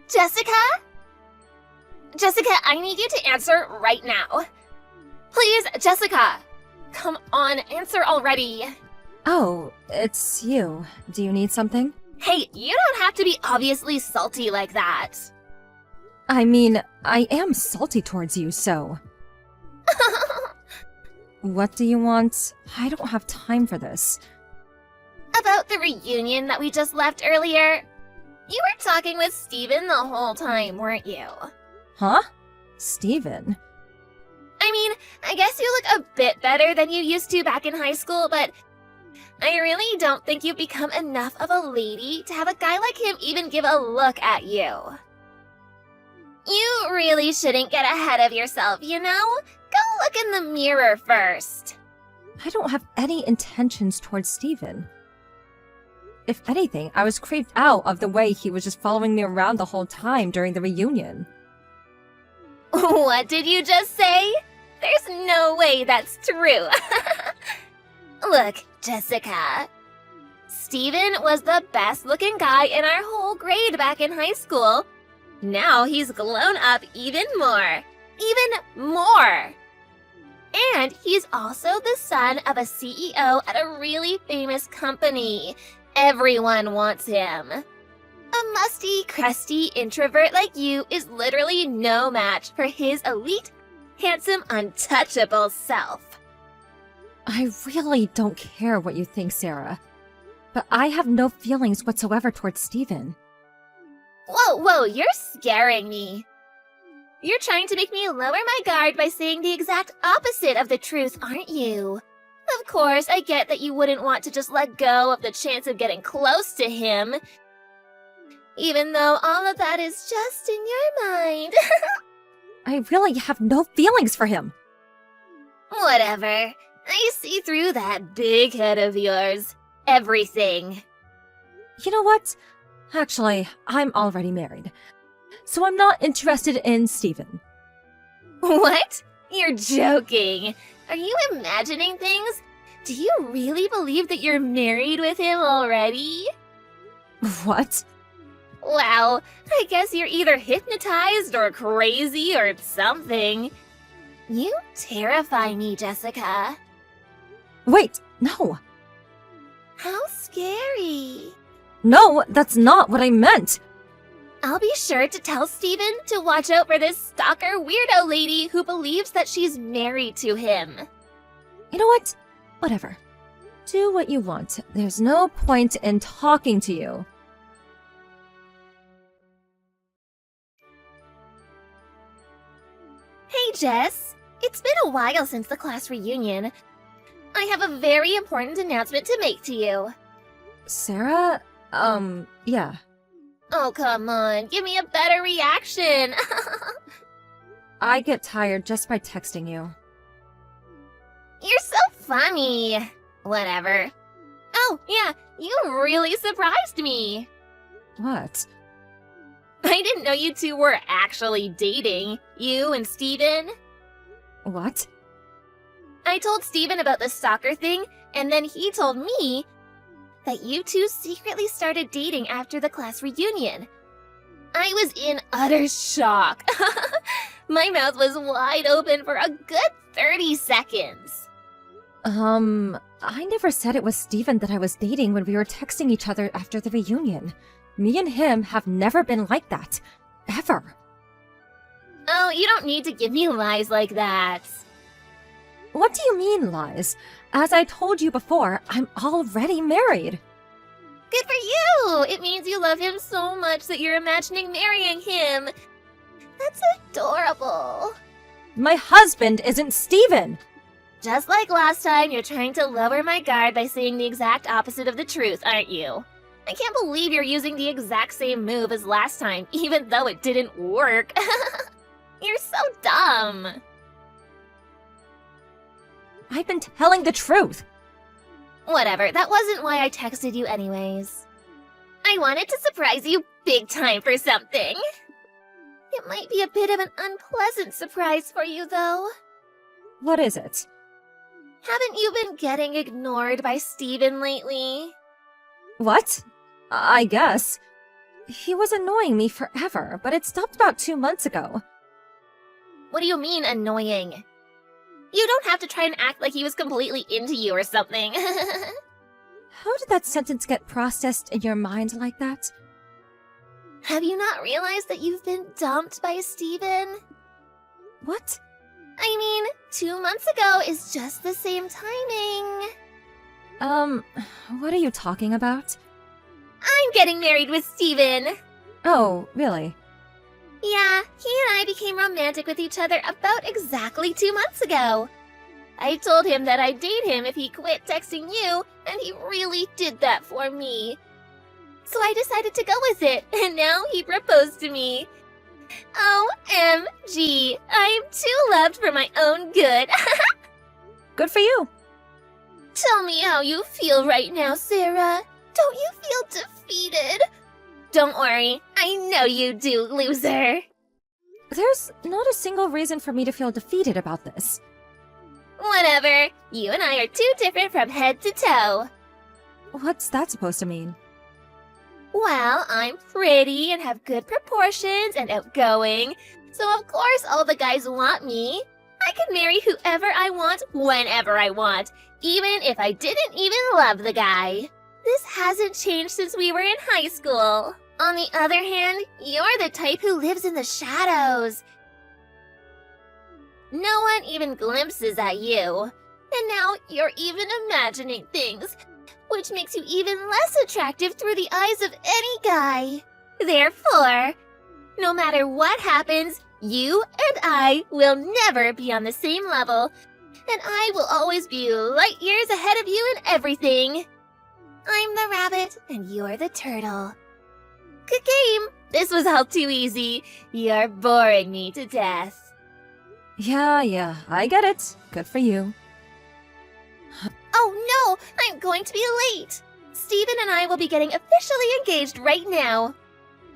Jessica? Jessica, I need you to answer right now. Please, Jessica! Come on, answer already. Oh, it's you. Do you need something? Hey, you don't have to be obviously salty like that. I mean, I am salty towards you, so. What do you want? I don't have time for this. About the reunion that we just left earlier. You were talking with Steven the whole time, weren't you? Huh? Steven? I mean, I guess you look a bit better than you used to back in high school, but I really don't think you've become enough of a lady to have a guy like him even give a look at you. You really shouldn't get ahead of yourself, you know? Go look in the mirror first. I don't have any intentions towards Steven. If anything, I was creeped out of the way he was just following me around the whole time during the reunion. What did you just say? There's no way that's true. Look, Jessica. Steven was the best looking guy in our whole grade back in high school. Now he's grown up even more. Even more! And he's also the son of a CEO at a really famous company. Everyone wants him. A musty, crusty introvert like you is literally no match for his elite, handsome, untouchable self. I really don't care what you think, Sarah. But I have no feelings whatsoever towards Steven. Whoa, you're scaring me. You're trying to make me lower my guard by saying the exact opposite of the truth, aren't you? Of course, I get that you wouldn't want to just let go of the chance of getting close to him. Even though all of that is just in your mind. I really have no feelings for him. Whatever. I see through that big head of yours. Everything. You know what? Actually, I'm already married. So I'm not interested in Steven. What? You're joking. Are you imagining things? Do you really believe that you're married with him already? What? Wow, I guess you're either hypnotized or crazy or something. You terrify me, Jessica. Wait, no. How scary. No, that's not what I meant. I'll be sure to tell Steven to watch out for this stalker weirdo lady who believes that she's married to him. You know what? Whatever. Do what you want. There's no point in talking to you. Hey, Jess. It's been a while since the class reunion. I have a very important announcement to make to you. Sarah? Yeah. Oh, come on. Give me a better reaction. I get tired just by texting you. You're so funny. Whatever. Oh, yeah. You really surprised me. What? I didn't know you two were actually dating. You and Steven. What? I told Steven about the stalker thing, and then he told me that you two secretly started dating after the class reunion. I was in utter shock. My mouth was wide open for a good 30 seconds. I never said it was Steven that I was dating when we were texting each other after the reunion. Me and him have never been like that. Ever. Oh, you don't need to give me lies like that. What do you mean, lies? As I told you before, I'm already married. Good for you! It means you love him so much that you're imagining marrying him. That's adorable. My husband isn't Steven! Just like last time, you're trying to lower my guard by saying the exact opposite of the truth, aren't you? I can't believe you're using the exact same move as last time, even though it didn't work. You're so dumb. I've been telling the truth. Whatever, that wasn't why I texted you anyways. I wanted to surprise you big time for something. It might be a bit of an unpleasant surprise for you, though. What is it? Haven't you been getting ignored by Steven lately? What? I guess. He was annoying me forever, but it stopped about 2 months ago. What do you mean, annoying? You don't have to try and act like he was completely into you or something. How did that sentence get processed in your mind like that? Have you not realized that you've been dumped by Steven? What? I mean, 2 months ago is just the same timing. What are you talking about? I'm getting married with Steven. Oh, really? Yeah, he and I became romantic with each other about exactly 2 months ago. I told him that I'd date him if he quit texting you, and he really did that for me. So I decided to go with it, and now he proposed to me. OMG, I am too loved for my own good. Good for you. Tell me how you feel right now, Sarah. Don't you feel defeated? Don't worry, I know you do, loser. There's not a single reason for me to feel defeated about this. Whatever, you and I are too different from head to toe. What's that supposed to mean? Well, I'm pretty and have good proportions and outgoing, so of course all the guys want me. I can marry whoever I want, whenever I want, even if I didn't even love the guy. This hasn't changed since we were in high school. On the other hand, you're the type who lives in the shadows. No one even glimpses at you. And now you're even imagining things, which makes you even less attractive through the eyes of any guy. Therefore, no matter what happens, you and I will never be on the same level, and I will always be light years ahead of you in everything. I'm the rabbit, and you're the turtle. Good game. This was all too easy. You're boring me to death. Yeah, I get it. Good for you. Oh no, I'm going to be late. Steven and I will be getting officially engaged right now.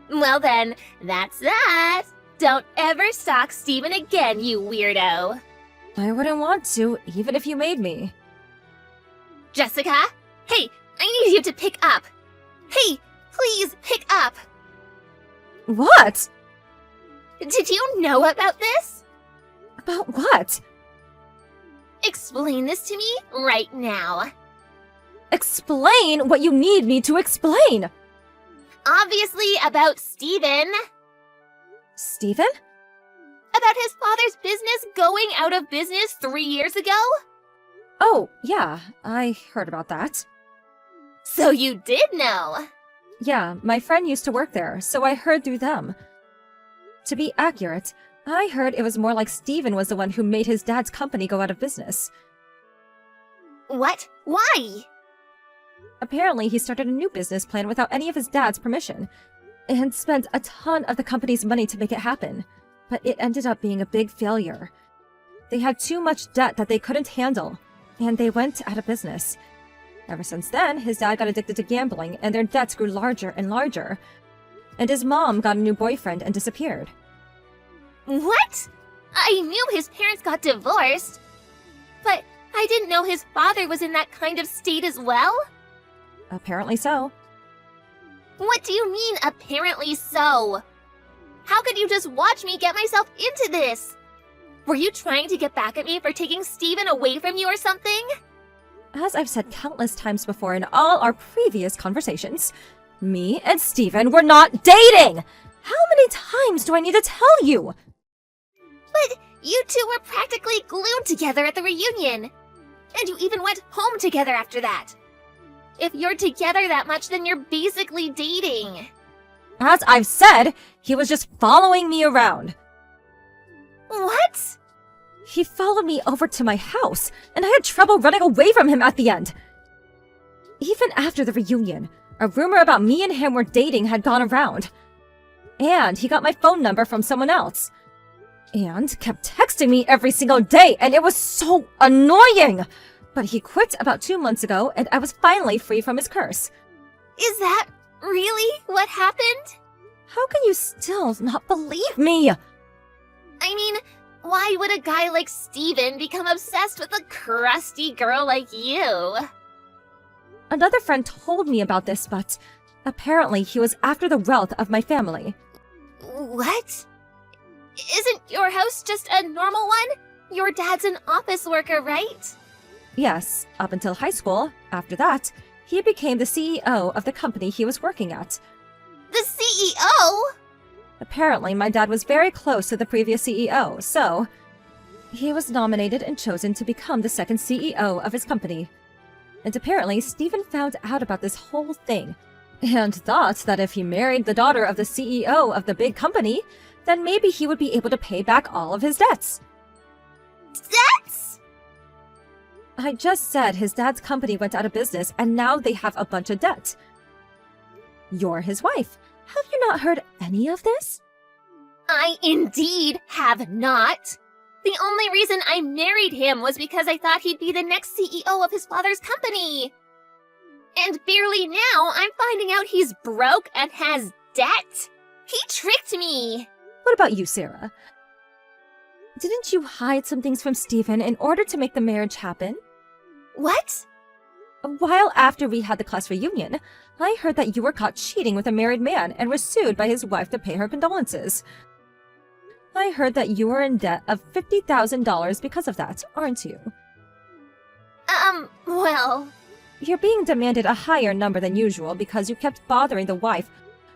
Well then, that's that. Don't ever stalk Steven again, you weirdo. I wouldn't want to, even if you made me. Jessica? Hey, I need you to pick up. Hey, please pick up. What? Did you know about this? About what? Explain this to me right now. Explain what you need me to explain! Obviously about Steven. Steven? About his father's business going out of business 3 years ago? Oh, yeah, I heard about that. So you did know. Yeah, my friend used to work there, so I heard through them. To be accurate, I heard it was more like Steven was the one who made his dad's company go out of business. What? Why? Apparently, he started a new business plan without any of his dad's permission, and spent a ton of the company's money to make it happen. But it ended up being a big failure. They had too much debt that they couldn't handle, and they went out of business. Ever since then, his dad got addicted to gambling, and their debts grew larger and larger. And his mom got a new boyfriend and disappeared. What? I knew his parents got divorced, but I didn't know his father was in that kind of state as well. Apparently so. What do you mean, apparently so? How could you just watch me get myself into this? Were you trying to get back at me for taking Steven away from you or something? As I've said countless times before in all our previous conversations, me and Steven were not dating! How many times do I need to tell you? But you two were practically glued together at the reunion. And you even went home together after that. If you're together that much, then you're basically dating. As I've said, he was just following me around. What? He followed me over to my house, and I had trouble running away from him at the end. Even after the reunion, a rumor about me and him were dating had gone around. And he got my phone number from someone else. And kept texting me every single day, and it was so annoying! But he quit about 2 months ago, and I was finally free from his curse. Is that really what happened? How can you still not believe me? I mean, why would a guy like Steven become obsessed with a crusty girl like you? Another friend told me about this, but Apparently, he was after the wealth of my family. What? Isn't your house just a normal one? Your dad's an office worker, right? Yes, up until high school. After that, he became the CEO of the company he was working at. The CEO? Apparently, my dad was very close to the previous CEO, so he was nominated and chosen to become the second CEO of his company. And apparently, Stephen found out about this whole thing and thought that if he married the daughter of the CEO of the big company, then maybe he would be able to pay back all of his debts. Debts? I just said his dad's company went out of business and now they have a bunch of debt. You're his wife. Have you not heard any of this? I indeed have not. The only reason I married him was because I thought he'd be the next CEO of his father's company. And barely now, I'm finding out he's broke and has debt. He tricked me. What about you, Sarah? Didn't you hide some things from Stephen in order to make the marriage happen? What? A while after we had the class reunion, I heard that you were caught cheating with a married man and were sued by his wife to pay her condolences. I heard that you were in debt of $50,000 because of that, aren't you? Well... You're being demanded a higher number than usual because you kept bothering the wife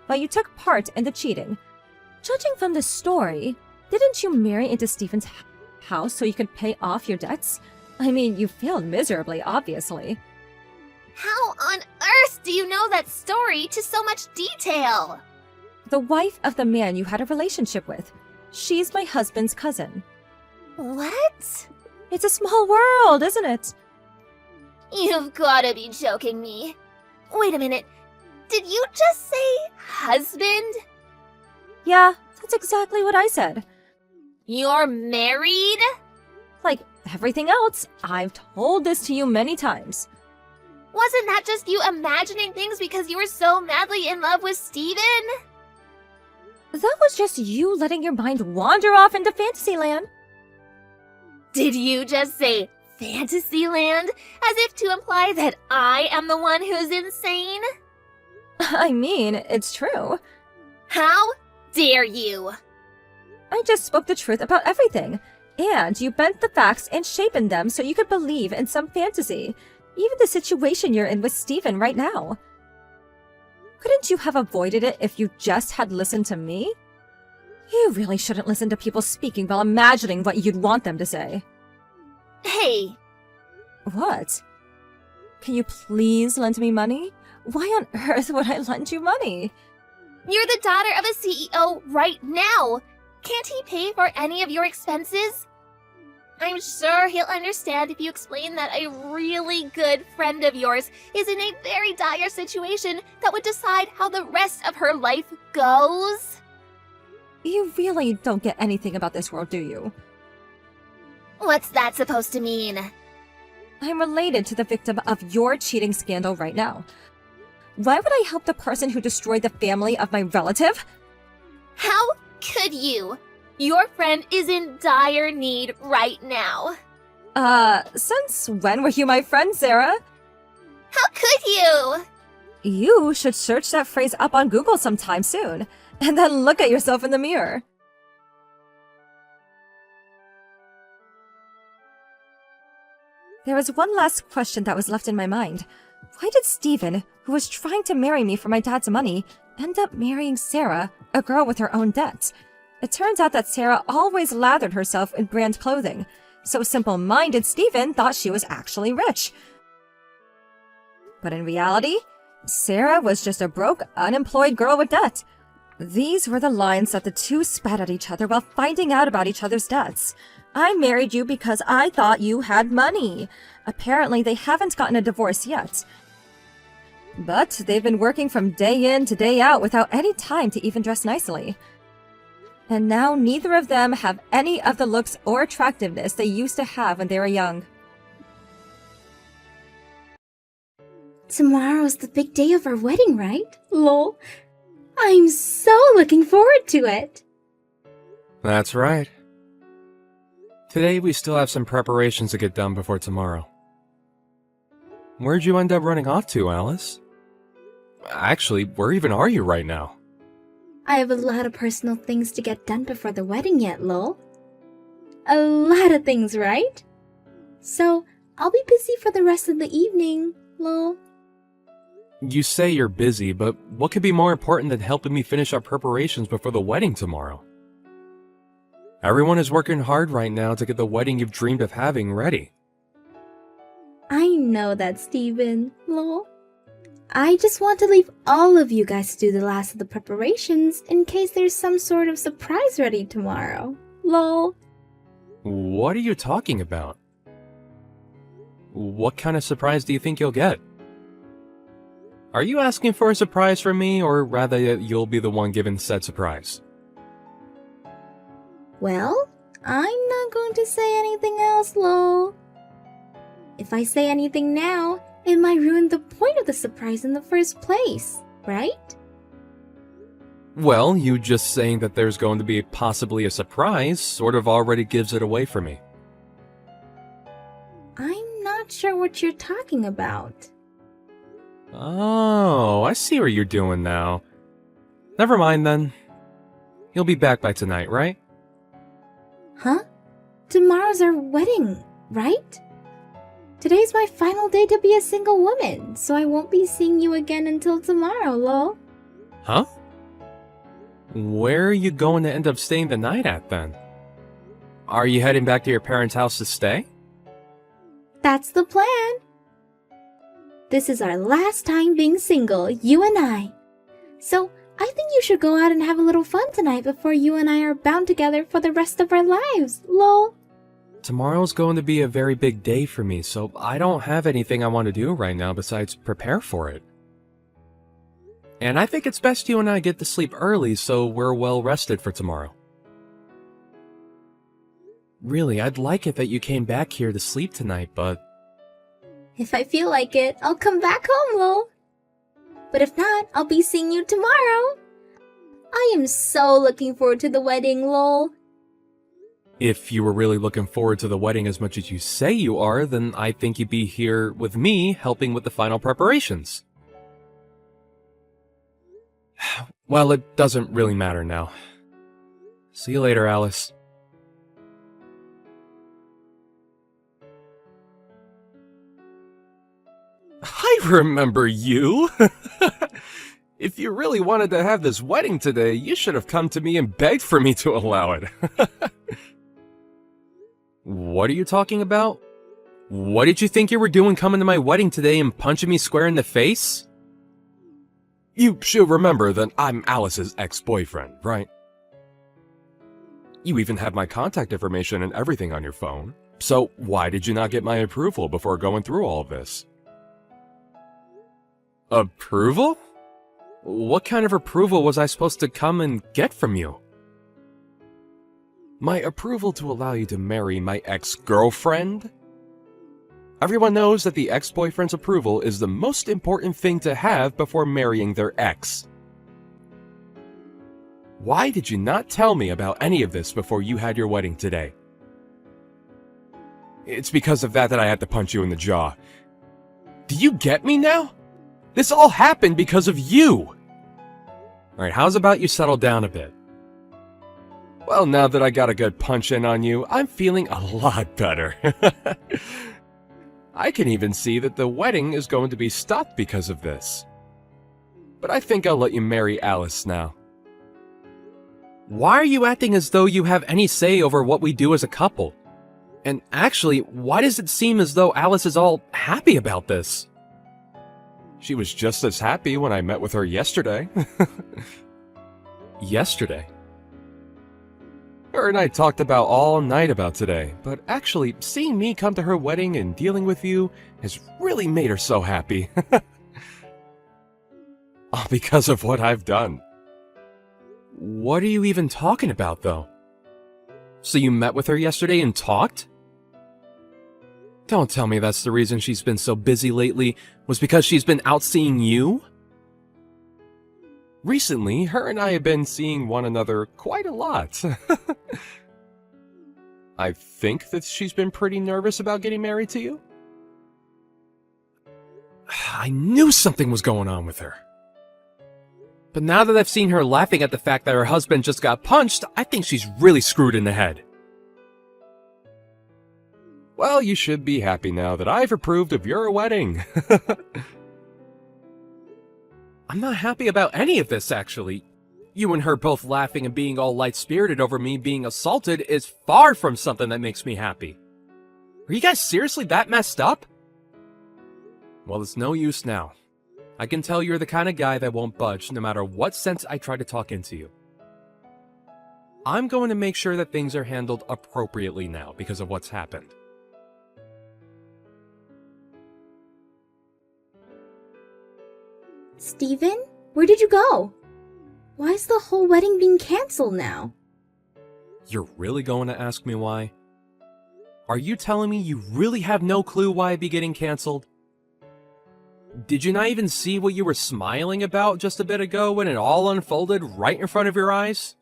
while you took part in the cheating. Judging from the story, didn't you marry into Stephen's house so you could pay off your debts? I mean, you failed miserably, obviously. How on earth do you know that story to so much detail? The wife of the man you had a relationship with. She's my husband's cousin. What? It's a small world, isn't it? You've gotta be joking me. Wait a minute. Did you just say husband? Yeah, that's exactly what I said. You're married? Like everything else, I've told this to you many times. Wasn't that just you imagining things because you were so madly in love with Steven? That was just you letting your mind wander off into Fantasyland. Did you just say Fantasyland? As if to imply that I am the one who's insane? I mean, it's true. How dare you? I just spoke the truth about everything. And you bent the facts and shaped them so you could believe in some fantasy. Even the situation you're in with Stephen right now. Couldn't you have avoided it if you just had listened to me? You really shouldn't listen to people speaking while imagining what you'd want them to say. Hey. What? Can you please lend me money? Why on earth would I lend you money? You're the daughter of a CEO right now. Can't he pay for any of your expenses? I'm sure he'll understand if you explain that a really good friend of yours is in a very dire situation that would decide how the rest of her life goes. You really don't get anything about this world, do you? What's that supposed to mean? I'm related to the victim of your cheating scandal right now. Why would I help the person who destroyed the family of my relative? How could you? Your friend is in dire need right now. Since when were you my friend, Sarah? How could you? You should search that phrase up on Google sometime soon, and then look at yourself in the mirror. There was one last question that was left in my mind. Why did Stephen, who was trying to marry me for my dad's money, end up marrying Sarah, a girl with her own debts? It turns out that Sarah always lathered herself in brand clothing, so simple-minded Stephen thought she was actually rich. But in reality, Sarah was just a broke, unemployed girl with debt. These were the lines that the two spat at each other while finding out about each other's debts. I married you because I thought you had money. Apparently, they haven't gotten a divorce yet. But they've been working from day in to day out without any time to even dress nicely. And now neither of them have any of the looks or attractiveness they used to have when they were young. Tomorrow's the big day of our wedding, right? Lol. I'm so looking forward to it. That's right. Today we still have some preparations to get done before tomorrow. Where'd you end up running off to, Alice? Actually, where even are you right now? I have a lot of personal things to get done before the wedding yet, lol. A lot of things, right? So, I'll be busy for the rest of the evening, lol. You say you're busy, but what could be more important than helping me finish our preparations before the wedding tomorrow? Everyone is working hard right now to get the wedding you've dreamed of having ready. I know that, Steven, lol. I just want to leave all of you guys to do the last of the preparations in case there's some sort of surprise ready tomorrow, lol. What are you talking about? What kind of surprise do you think you'll get? Are you asking for a surprise from me, or rather that you'll be the one given said surprise? Well, I'm not going to say anything else, lol. If I say anything now, it might ruin the point of the surprise in the first place, right? Well, you just saying that there's going to be possibly a surprise sort of already gives it away for me. I'm not sure what you're talking about. Oh, I see what you're doing now. Never mind then. You'll be back by tonight, right? Huh? Tomorrow's our wedding, right? Today's my final day to be a single woman, so I won't be seeing you again until tomorrow, lol. Huh? Where are you going to end up staying the night at then? Are you heading back to your parents' house to stay? That's the plan. This is our last time being single, you and I. So, I think you should go out and have a little fun tonight before you and I are bound together for the rest of our lives, lol. Tomorrow's going to be a very big day for me, so I don't have anything I want to do right now besides prepare for it. And I think it's best you and I get to sleep early so we're well rested for tomorrow. Really, I'd like it that you came back here to sleep tonight, but... If I feel like it, I'll come back home, lol. But if not, I'll be seeing you tomorrow. I am so looking forward to the wedding, lol. If you were really looking forward to the wedding as much as you say you are, then I think you'd be here with me helping with the final preparations. Well, it doesn't really matter now. See you later, Alice. I remember you! If you really wanted to have this wedding today, you should have come to me and begged for me to allow it. What are you talking about? What did you think you were doing coming to my wedding today and punching me square in the face? You should remember that I'm Alice's ex-boyfriend, right? You even have my contact information and everything on your phone. So why did you not get my approval before going through all of this? Approval? What kind of approval was I supposed to come and get from you? My approval to allow you to marry my ex-girlfriend? Everyone knows that the ex-boyfriend's approval is the most important thing to have before marrying their ex. Why did you not tell me about any of this before you had your wedding today? It's because of that I had to punch you in the jaw. Do you get me now? This all happened because of you! Alright, how's about you settle down a bit? Well, now that I got a good punch in on you, I'm feeling a lot better. I can even see that the wedding is going to be stopped because of this. But I think I'll let you marry Alice now. Why are you acting as though you have any say over what we do as a couple? And actually, why does it seem as though Alice is all happy about this? She was just as happy when I met with her yesterday. Yesterday? Her and I talked about all night about today, but actually, seeing me come to her wedding and dealing with you has really made her so happy. All because of what I've done. What are you even talking about, though? So you met with her yesterday and talked? Don't tell me that's the reason she's been so busy lately, was because she's been out seeing you? Recently, her and I have been seeing one another quite a lot. I think that she's been pretty nervous about getting married to you. I knew something was going on with her. But now that I've seen her laughing at the fact that her husband just got punched, I think she's really screwed in the head. Well, you should be happy now that I've approved of your wedding. I'm not happy about any of this, actually. You and her both laughing and being all light-spirited over me being assaulted is far from something that makes me happy. Are you guys seriously that messed up? Well, it's no use now. I can tell you're the kind of guy that won't budge no matter what sense I try to talk into you. I'm going to make sure that things are handled appropriately now because of what's happened. Steven, where did you go? Why is the whole wedding being canceled now? You're really going to ask me why? Are you telling me you really have no clue why I'd be getting canceled? Did you not even see what you were smiling about just a bit ago when it all unfolded right in front of your eyes?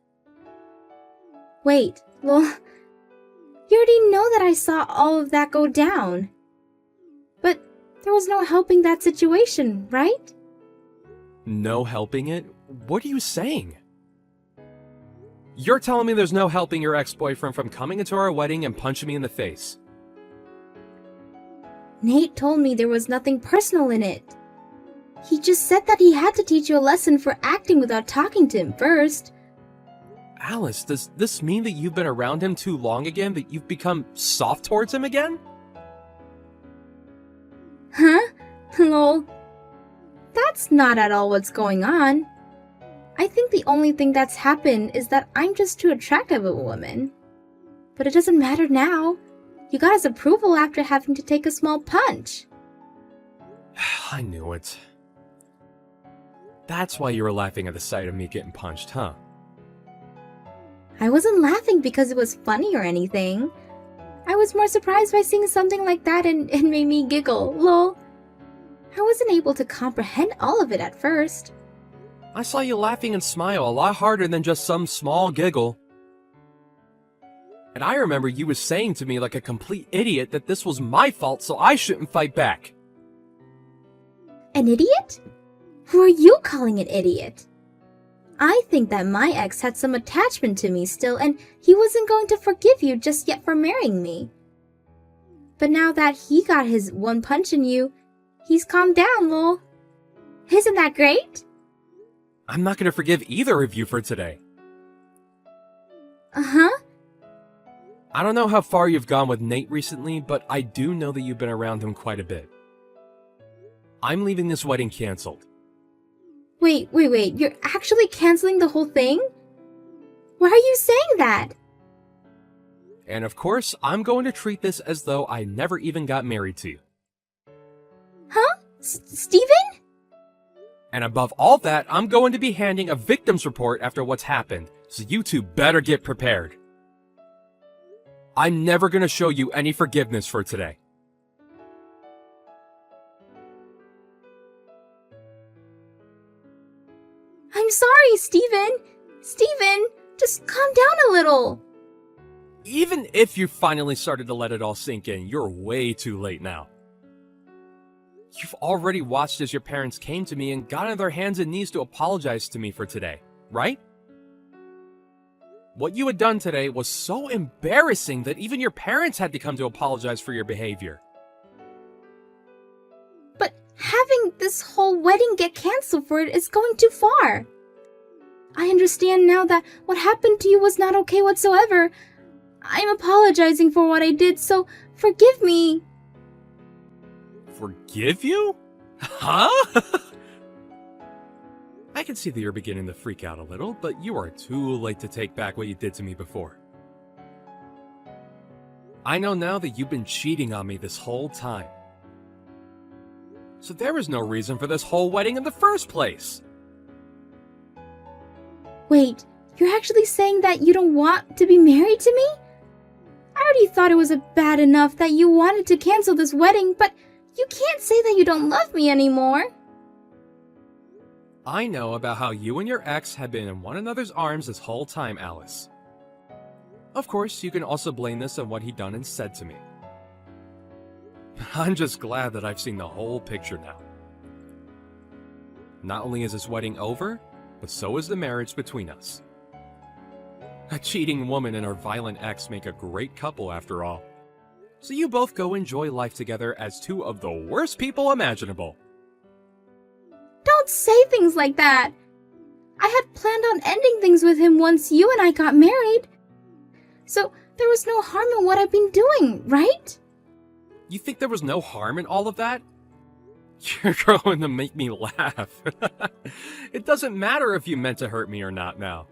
Wait, well, you already know that I saw all of that go down. But there was no helping that situation, right? No helping it? What are you saying? You're telling me there's no helping your ex-boyfriend from coming into our wedding and punching me in the face? Nate told me there was nothing personal in it. He just said that he had to teach you a lesson for acting without talking to him first. Alice, does this mean that you've been around him too long again, that you've become soft towards him again? Huh? Lol. That's not at all what's going on. I think the only thing that's happened is that I'm just too attractive of a woman. But it doesn't matter now. You got his approval after having to take a small punch. I knew it. That's why you were laughing at the sight of me getting punched, huh? I wasn't laughing because it was funny or anything. I was more surprised by seeing something like that and it made me giggle, lol. I wasn't able to comprehend all of it at first. I saw you laughing and smile a lot harder than just some small giggle. And I remember you was saying to me like a complete idiot that this was my fault, so I shouldn't fight back. An idiot? Who are you calling an idiot? I think that my ex had some attachment to me still, and he wasn't going to forgive you just yet for marrying me. But now that he got his one punch in you, he's calmed down, lol. Isn't that great? I'm not going to forgive either of you for today. Uh-huh. I don't know how far you've gone with Nate recently, but I do know that you've been around him quite a bit. I'm leaving this wedding canceled. Wait. You're actually canceling the whole thing? Why are you saying that? And of course, I'm going to treat this as though I never even got married to you. Huh? Steven? And above all that, I'm going to be handing a victim's report after what's happened, so you two better get prepared. I'm never going to show you any forgiveness for today. I'm sorry, Steven. Steven, just calm down a little. Even if you finally started to let it all sink in, you're way too late now. You've already watched as your parents came to me and got on their hands and knees to apologize to me for today, right? What you had done today was so embarrassing that even your parents had to come to apologize for your behavior. But having this whole wedding get canceled for it is going too far. I understand now that what happened to you was not okay whatsoever. I'm apologizing for what I did, so forgive me. Forgive you? Huh? I can see that you're beginning to freak out a little, but you are too late to take back what you did to me before. I know now that you've been cheating on me this whole time. So there was no reason for this whole wedding in the first place. Wait, you're actually saying that you don't want to be married to me? I already thought it was bad enough that you wanted to cancel this wedding, but you can't say that you don't love me anymore. I know about how you and your ex have been in one another's arms this whole time, Alice. Of course, you can also blame this on what he done and said to me. I'm just glad that I've seen the whole picture now. Not only is this wedding over, but so is the marriage between us. A cheating woman and her violent ex make a great couple after all. So you both go enjoy life together as two of the worst people imaginable. Don't say things like that. I had planned on ending things with him once you and I got married. So there was no harm in what I've been doing, right? You think there was no harm in all of that? You're going to make me laugh. It doesn't matter if you meant to hurt me or not now.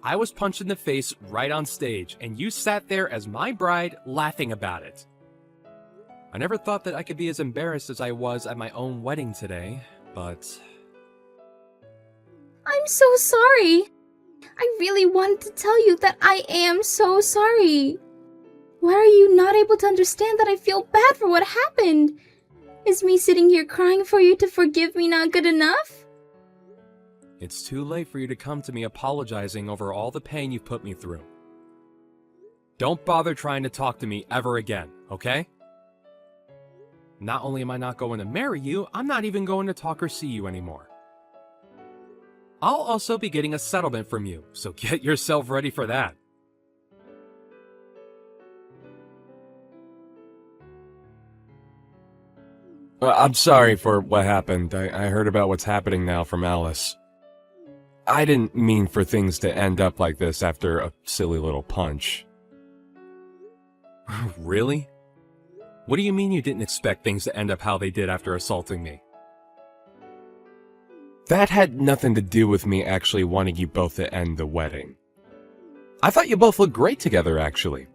I was punched in the face right on stage, and you sat there as my bride laughing about it. I never thought that I could be as embarrassed as I was at my own wedding today, but... I'm so sorry. I really wanted to tell you that I am so sorry. Why are you not able to understand that I feel bad for what happened? Is me sitting here crying for you to forgive me not good enough? It's too late for you to come to me apologizing over all the pain you've put me through. Don't bother trying to talk to me ever again, okay? Not only am I not going to marry you, I'm not even going to talk or see you anymore. I'll also be getting a settlement from you, so get yourself ready for that. I'm sorry for what happened. I heard about what's happening now from Alice. I didn't mean for things to end up like this after a silly little punch. Really? What do you mean you didn't expect things to end up how they did after assaulting me? That had nothing to do with me actually wanting you both to end the wedding. I thought you both looked great together, actually.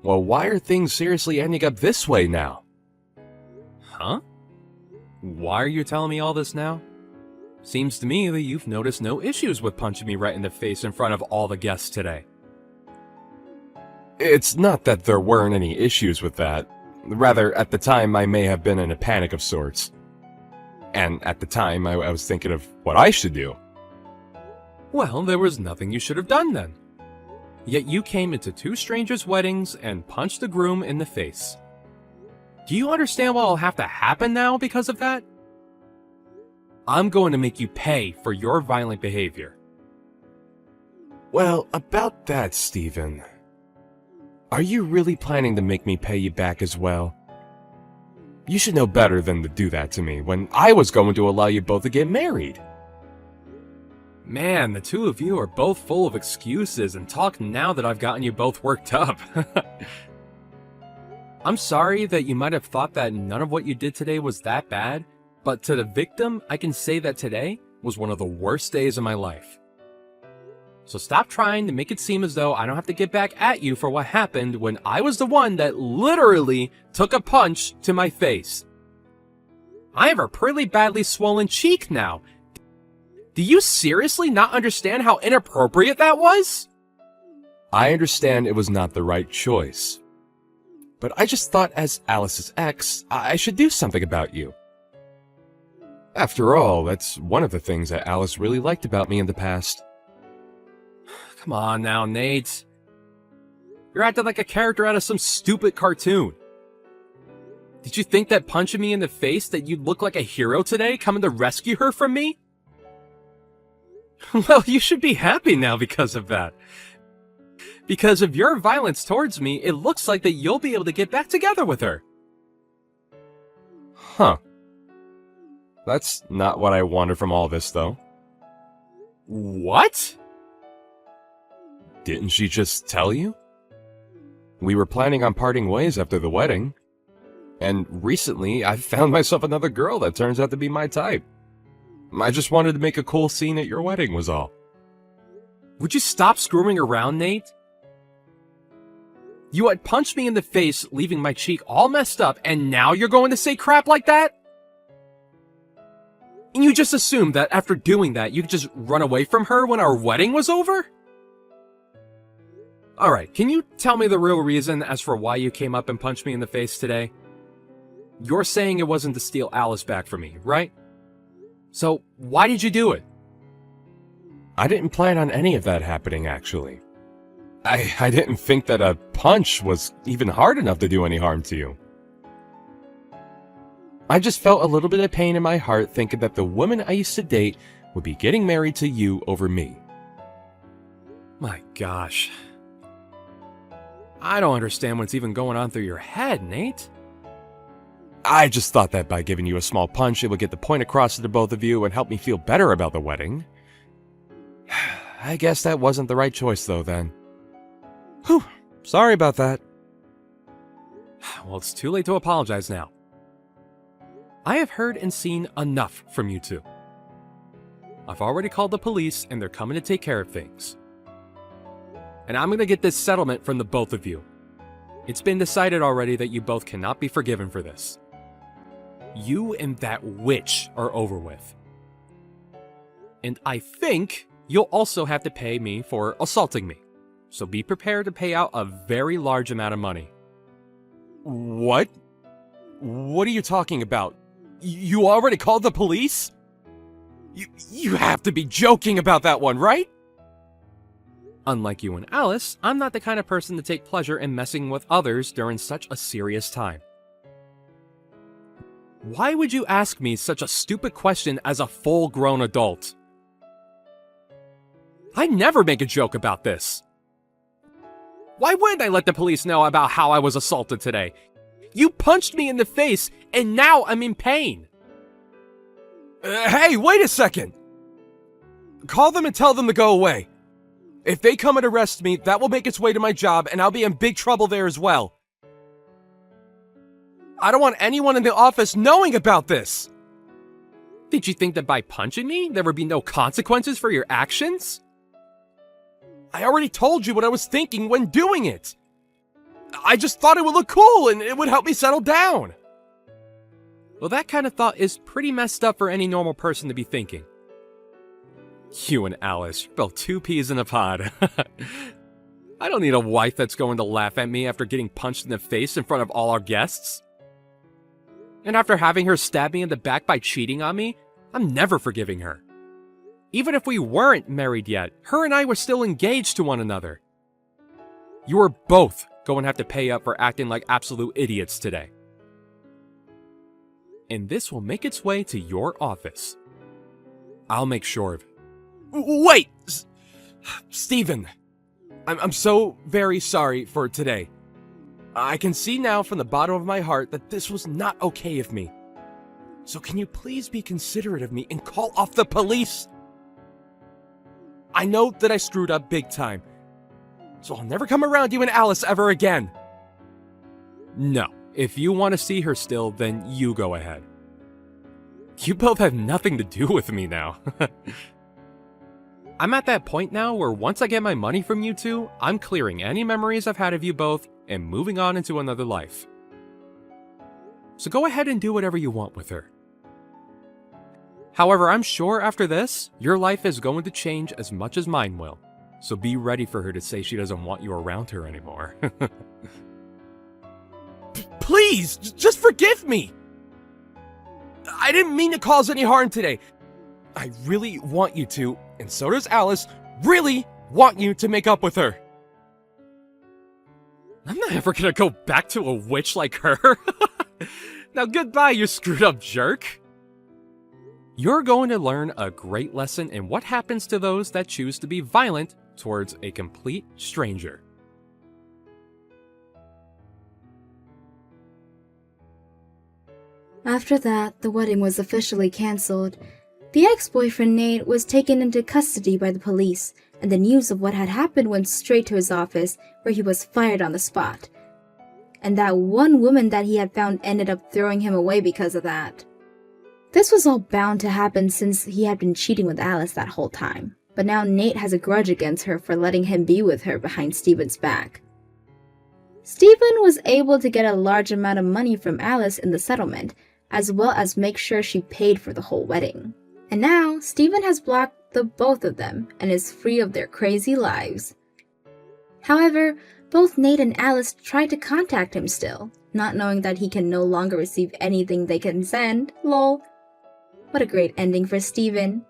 Well, why are things seriously ending up this way now? Huh? Why are you telling me all this now? Seems to me that you've noticed no issues with punching me right in the face in front of all the guests today. It's not that there weren't any issues with that. Rather, at the time, I may have been in a panic of sorts. And at the time, I was thinking of what I should do. Well, there was nothing you should have done then. Yet you came into two strangers' weddings and punched the groom in the face. Do you understand what will have to happen now because of that? I'm going to make you pay for your violent behavior. Well, about that, Steven. Are you really planning to make me pay you back as well? You should know better than to do that to me when I was going to allow you both to get married. Man, the two of you are both full of excuses and talk now that I've gotten you both worked up. I'm sorry that you might have thought that none of what you did today was that bad, but to the victim, I can say that today was one of the worst days of my life. So stop trying to make it seem as though I don't have to get back at you for what happened when I was the one that literally took a punch to my face. I have a pretty badly swollen cheek now. Do you seriously not understand how inappropriate that was? I understand it was not the right choice. But I just thought as Alice's ex, I should do something about you. After all, that's one of the things that Alice really liked about me in the past. Come on now, Nate. You're acting like a character out of some stupid cartoon. Did you think that punching me in the face that you'd look like a hero today, coming to rescue her from me? Well, you should be happy now because of that. Because of your violence towards me, it looks like that you'll be able to get back together with her. Huh. That's not what I wanted from all this, though. What? Didn't she just tell you? We were planning on parting ways after the wedding. And recently, I found myself another girl that turns out to be my type. I just wanted to make a cool scene at your wedding was all. Would you stop screwing around, Nate? You had punched me in the face, leaving my cheek all messed up, and now you're going to say crap like that? And you just assumed that after doing that, you could just run away from her when our wedding was over? Alright, can you tell me the real reason as for why you came up and punched me in the face today? You're saying it wasn't to steal Alice back from me, right? So, why did you do it? I didn't plan on any of that happening, actually. I didn't think that a punch was even hard enough to do any harm to you. I just felt a little bit of pain in my heart thinking that the woman I used to date would be getting married to you over me. My gosh. I don't understand what's even going on through your head, Nate. I just thought that by giving you a small punch, it would get the point across to the both of you and help me feel better about the wedding. I guess that wasn't the right choice, though, then. Whew, sorry about that. Well, it's too late to apologize now. I have heard and seen enough from you two. I've already called the police, and they're coming to take care of things. And I'm going to get this settlement from the both of you. It's been decided already that you both cannot be forgiven for this. You and that witch are over with. And I think you'll also have to pay me for assaulting me. So be prepared to pay out a very large amount of money. What? What are you talking about? You already called the police? You have to be joking about that one, right? Unlike you and Alice, I'm not the kind of person to take pleasure in messing with others during such a serious time. Why would you ask me such a stupid question as a full-grown adult? I never make a joke about this. Why wouldn't I let the police know about how I was assaulted today? You punched me in the face, and now I'm in pain. Hey, wait a second! Call them and tell them to go away. If they come and arrest me, that will make its way to my job, and I'll be in big trouble there as well. I don't want anyone in the office knowing about this. Did you think that by punching me, there would be no consequences for your actions? I already told you what I was thinking when doing it. I just thought it would look cool, and it would help me settle down. Well, that kind of thought is pretty messed up for any normal person to be thinking. You and Alice, you're both two peas in a pod. I don't need a wife that's going to laugh at me after getting punched in the face in front of all our guests. And after having her stab me in the back by cheating on me, I'm never forgiving her. Even if we weren't married yet, her and I were still engaged to one another. You are both going to have to pay up for acting like absolute idiots today. And this will make its way to your office. I'll make sure of it. Wait! Steven, I'm so very sorry for today. I can see now from the bottom of my heart that this was not okay of me. So can you please be considerate of me and call off the police? I know that I screwed up big time, so I'll never come around you and Alice ever again. No, if you want to see her still, then you go ahead. You both have nothing to do with me now. I'm at that point now where once I get my money from you two, I'm clearing any memories I've had of you both and moving on into another life. So go ahead and do whatever you want with her. However, I'm sure after this, your life is going to change as much as mine will. So be ready for her to say she doesn't want you around her anymore. Please, just forgive me! I didn't mean to cause any harm today. I really want you to, and so does Alice, really want you to make up with her. I'm not ever gonna go back to a witch like her. Now goodbye, you screwed up jerk. You're going to learn a great lesson in what happens to those that choose to be violent towards a complete stranger. After that, the wedding was officially cancelled. The ex-boyfriend Nate was taken into custody by the police, and the news of what had happened went straight to his office, where he was fired on the spot. And that one woman that he had found ended up throwing him away because of that. This was all bound to happen since he had been cheating with Alice that whole time, but now Nate has a grudge against her for letting him be with her behind Steven's back. Steven was able to get a large amount of money from Alice in the settlement, as well as make sure she paid for the whole wedding. And now, Steven has blocked the both of them and is free of their crazy lives. However, both Nate and Alice tried to contact him still, not knowing that he can no longer receive anything they can send. Lol. What a great ending for Steven.